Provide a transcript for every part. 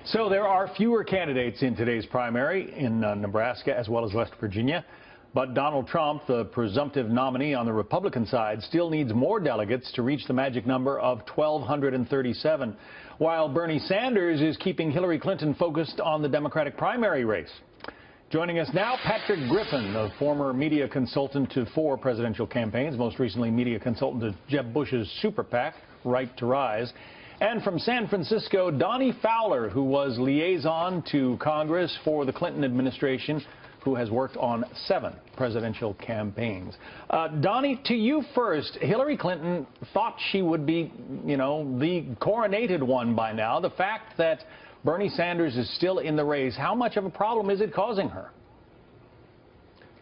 So there are fewer candidates in today's primary in Nebraska as well as West Virginia. But Donald Trump, the presumptive nominee on the Republican side, still needs more delegates to reach the magic number of 1,237, while Bernie Sanders is keeping Hillary Clinton focused on the Democratic primary race. Joining us now, Patrick Griffin, a former media consultant to 4 presidential campaigns, most recently media consultant to Jeb Bush's super PAC, Right to Rise. And from San Francisco, Donnie Fowler, who was liaison to Congress for the Clinton administration, who has worked on 7 presidential campaigns. Donnie, to you first. Hillary Clinton thought she would be, the coronated one by now. The fact that Bernie Sanders is still in the race, how much of a problem is it causing her?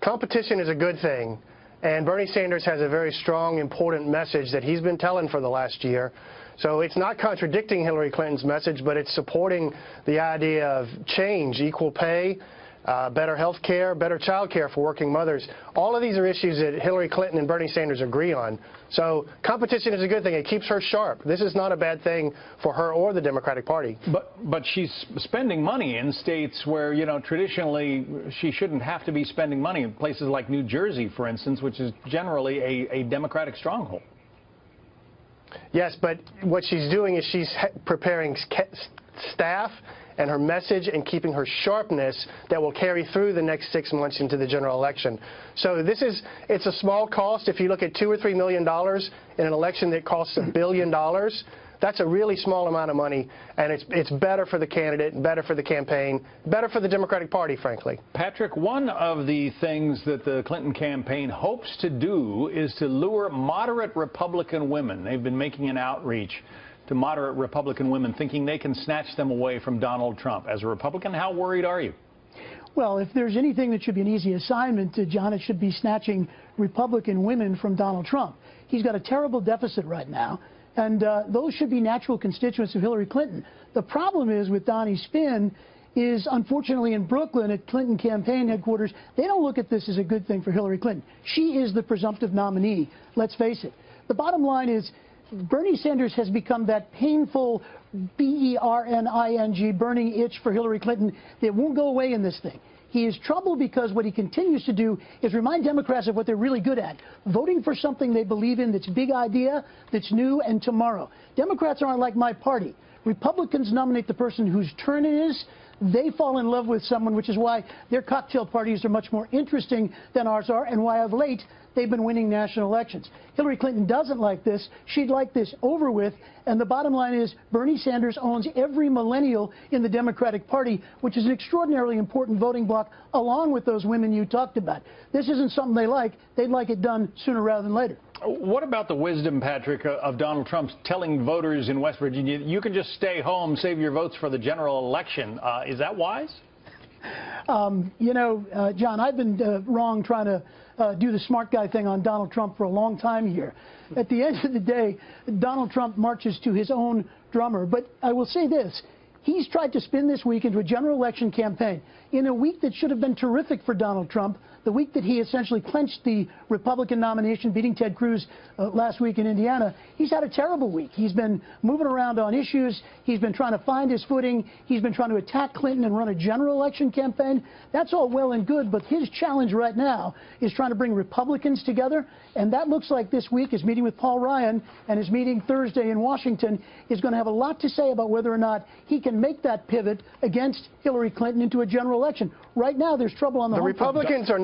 Competition is a good thing, and Bernie Sanders has a very strong, important message that he's been telling for the last year. So it's not contradicting Hillary Clinton's message, but it's supporting the idea of change, equal pay, better health care, better child care for working mothers. All of these are issues that Hillary Clinton and Bernie Sanders agree on. So competition is a good thing. It keeps her sharp. This is not a bad thing for her or the Democratic Party. But she's spending money in states where, traditionally she shouldn't have to be spending money, in places like New Jersey, for instance, which is generally a Democratic stronghold. Yes, but what she's doing is she's preparing staff and her message and keeping her sharpness that will carry through the next 6 months into the general election. So it's a small cost. If you look at $2 or $3 million in an election that costs $1 billion, that's a really small amount of money, and it's better for the candidate, better for the campaign, better for the Democratic Party, frankly. Patrick, one of the things that the Clinton campaign hopes to do is to lure moderate Republican women. They've been making an outreach to moderate Republican women, thinking they can snatch them away from Donald Trump. As a Republican, how worried are you? Well, if there's anything that should be an easy assignment to John, it should be snatching Republican women from Donald Trump. He's got a terrible deficit right now, and those should be natural constituents of Hillary Clinton. The problem is with Donnie's spin is, unfortunately, in Brooklyn at Clinton campaign headquarters, they don't look at this as a good thing for Hillary Clinton. She is the presumptive nominee, let's face it. The bottom line is Bernie Sanders has become that painful B-E-R-N-I-N-G burning itch for Hillary Clinton that won't go away in this thing. He is trouble because what he continues to do is remind Democrats of what they're really good at, voting for something they believe in that's a big idea, that's new and tomorrow. Democrats aren't like my party. Republicans nominate the person whose turn it is. They fall in love with someone, which is why their cocktail parties are much more interesting than ours are, and why of late they've been winning national elections. Hillary Clinton doesn't like this. She'd like this over with. And the bottom line is Bernie Sanders owns every millennial in the Democratic Party, which is an extraordinarily important voting bloc, along with those women you talked about. This isn't something they like. They'd like it done sooner rather than later. What about the wisdom, Patrick, of Donald Trump telling voters in West Virginia, you can just stay home, save your votes for the general election? Is that wise? John, I've been wrong trying to do the smart guy thing on Donald Trump for a long time here. At the end of the day, Donald Trump marches to his own drummer. But I will say this. He's tried to spin this week into a general election campaign in a week that should have been terrific for Donald Trump, the week that he essentially clinched the Republican nomination, beating Ted Cruz last week in Indiana. He's had a terrible week. He's been moving around on issues. He's been trying to find his footing. He's been trying to attack Clinton and run a general election campaign. That's all well and good, but his challenge right now is trying to bring Republicans together, and that looks like this week his meeting with Paul Ryan and his meeting Thursday in Washington is going to have a lot to say about whether or not he can make that pivot against Hillary Clinton into a general election. Right now, there's trouble on the Republicans are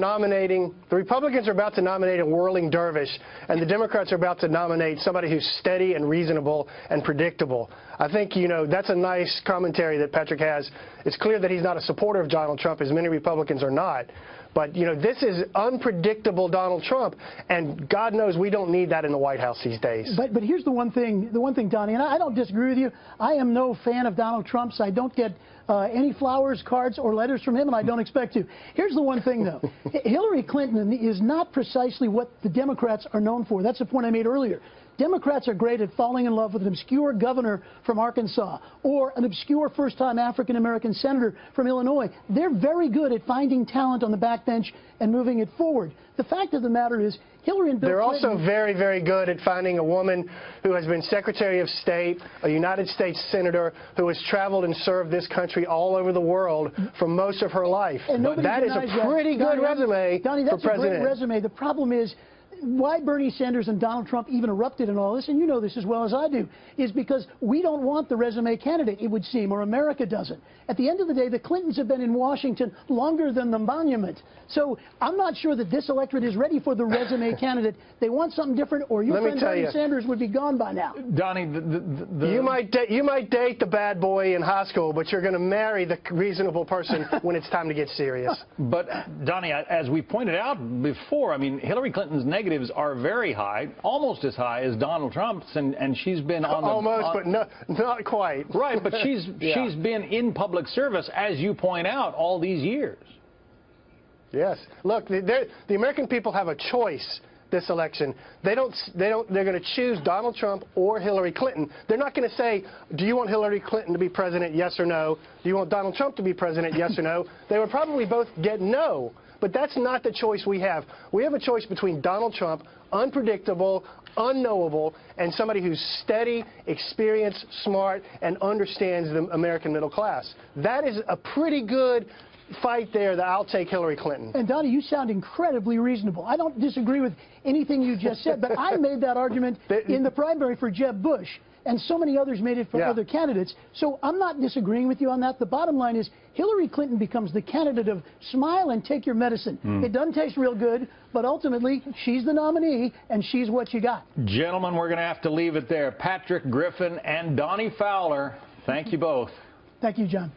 about to nominate a whirling dervish, and the Democrats are about to nominate somebody who's steady and reasonable and predictable. I think, that's a nice commentary that Patrick has. It's clear that he's not a supporter of Donald Trump, as many Republicans are not. But, this is unpredictable Donald Trump, and God knows we don't need that in the White House these days. But here's the one thing, Donnie, and I don't disagree with you. I am no fan of Donald Trump's. I don't get any flowers, cards, or letters from him, and I don't expect to. Here's the one thing, though. Hillary Clinton is not precisely what the Democrats are known for. That's the point I made earlier. Democrats are great at falling in love with an obscure governor from Arkansas or an obscure first-time African-American senator from Illinois. They're very good at finding talent on the backbench and moving it forward. The fact of the matter is Hillary and Bill They're Clinton. also very, very good at finding a woman who has been Secretary of State, a United States Senator, who has traveled and served this country all over the world for most of her life. And nobody that is denies a pretty good resume Donnie, for that's a president. great resume. The problem is, why Bernie Sanders and Donald Trump even erupted in all this, and you know this as well as I do, is because we don't want the resume candidate, it would seem, or America doesn't. At the end of the day, the Clintons have been in Washington longer than the monument. So I'm not sure that this electorate is ready for the resume candidate. They want something different, or your friend Bernie Sanders would be gone by now. Donnie, you might date the bad boy in high school, but you're going to marry the reasonable person when it's time to get serious. But, Donnie, as we pointed out before, I mean, Hillary Clinton's negatives are very high, almost as high as Donald Trump's, and she's been on the... Almost, but no, not quite. Right, but she's been in public service, as you point out, all these years. Yes. Look, the American people have a choice this election. They're going to choose Donald Trump or Hillary Clinton. They're not going to say, do you want Hillary Clinton to be president, yes or no? Do you want Donald Trump to be president, yes or no? They would probably both get no. But that's not the choice we have. We have a choice between Donald Trump, unpredictable, unknowable, and somebody who's steady, experienced, smart, and understands the American middle class. That is a pretty good fight there that I'll take Hillary Clinton. And Donnie, you sound incredibly reasonable. I don't disagree with anything you just said, but I made that argument in the primary for Jeb Bush, and so many others made it for other candidates. So I'm not disagreeing with you on that. The bottom line is Hillary Clinton becomes the candidate of smile and take your medicine. It doesn't taste real good, but ultimately she's the nominee, and she's what you got. Gentlemen, we're going to have to leave it there. Patrick Griffin and Donnie Fowler, thank you both. Thank you, John.